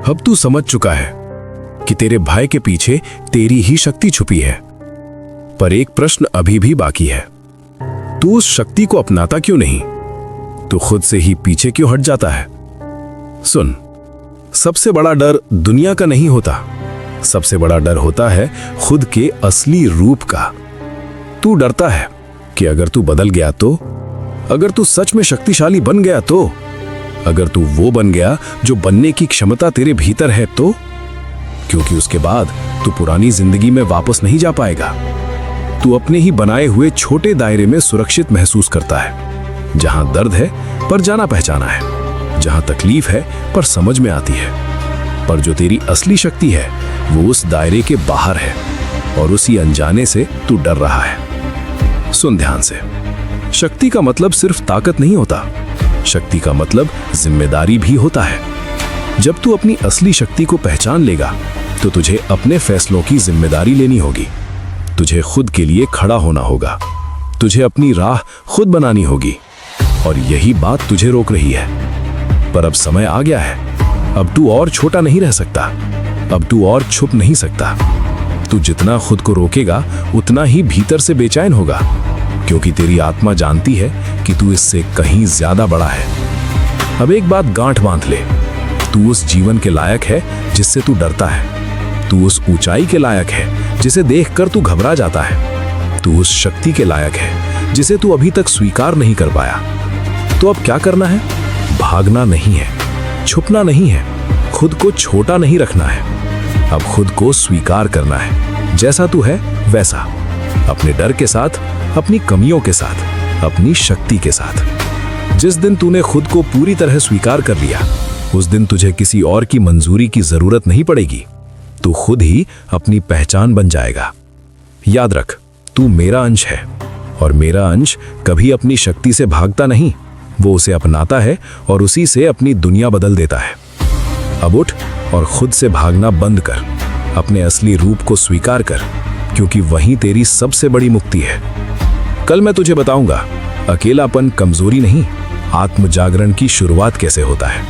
अब तू समझ चुका है कि तेरे भय के पीछे तेरी ही शक्ति छुपी है। पर एक प्रश्न अभी भी बाकी है। तू उस शक्ति को अपनाता क्यों नहीं? तू खुद से ही पीछे क्यों हट जाता है? सुन, सबसे बड़ा डर दुनिया का नहीं होता। सबसे बड़ा डर होता है खुद के असली रूप का। तू डरता है कि अगर तू बदल गया तो, अगर तू सच में शक्तिशाली बन गया तो, अगर तू वो बन गया जो बनने की क्षमता तेरे भीतर है तो, क्योंकि उसके बाद तू पुरानी जिंदगी में वापस नहीं जा पाएगा। तू अपने ही बनाए हुए छोटे दायरे में सुरक्षित महसूस करता है, जहां दर्द है पर जाना पहचाना है, जहां तकलीफ है पर समझ में आती है। पर जो तेरी असली शक्ति है वो उस दायरे के बाहर है, और उसी अनजाने से तू डर रहा है। सुन ध्यान से, शक्ति का मतलब सिर्फ ताकत नहीं होता। शक्ति का मतलब जिम्मेदारी भी होता है। जब तू अपनी असली शक्ति को पहचान लेगा तो तुझे अपने फैसलों की जिम्मेदारी लेनी होगी। तुझे खुद के लिए खड़ा होना होगा। तुझे अपनी राह खुद बनानी होगी, और यही बात तुझे रोक रही है। पर अब समय आ गया है। अब तू और छोटा नहीं रह सकता। अब तू और छुप नहीं सकता। तू जितना खुद को रोकेगा उतना ही भीतर से बेचैन होगा, क्योंकि तेरी आत्मा जानती है कि तू इससे कहीं ज्यादा बड़ा है। अब एक बात गांठ बांध ले, तू उस जीवन के लायक है जिससे तू डरता है। तू उस ऊंचाई के लायक है जिसे देखकर तू घबरा जाता है। तू उस शक्ति के लायक है जिसे तू अभी तक स्वीकार नहीं कर पाया। तो अब क्या करना है? भागना नहीं है, छुपना नहीं है, खुद को छोटा नहीं रखना है। अब खुद को स्वीकार करना है, जैसा तू है वैसा, अपने डर के साथ, अपनी कमियों के साथ, अपनी शक्ति के साथ। जिस दिन तूने खुद को पूरी तरह स्वीकार कर लिया, उस दिन तुझे किसी और की मंजूरी की जरूरत नहीं पड़ेगी। तू खुद ही अपनी पहचान बन जाएगा। याद रख, तू मेरा अंश है, और मेरा अंश कभी अपनी शक्ति से भागता नहीं। वो उसे अपनाता है और उसी से अपनी दुनिया बदल देता है। अब उठ और खुद से भागना बंद कर। अपने असली रूप को स्वीकार कर, क्योंकि वहीं तेरी सबसे बड़ी मुक्ति है। कल मैं तुझे बताऊंगा अकेलापन कमजोरी नहीं, आत्म जागरण की शुरुआत कैसे होता है।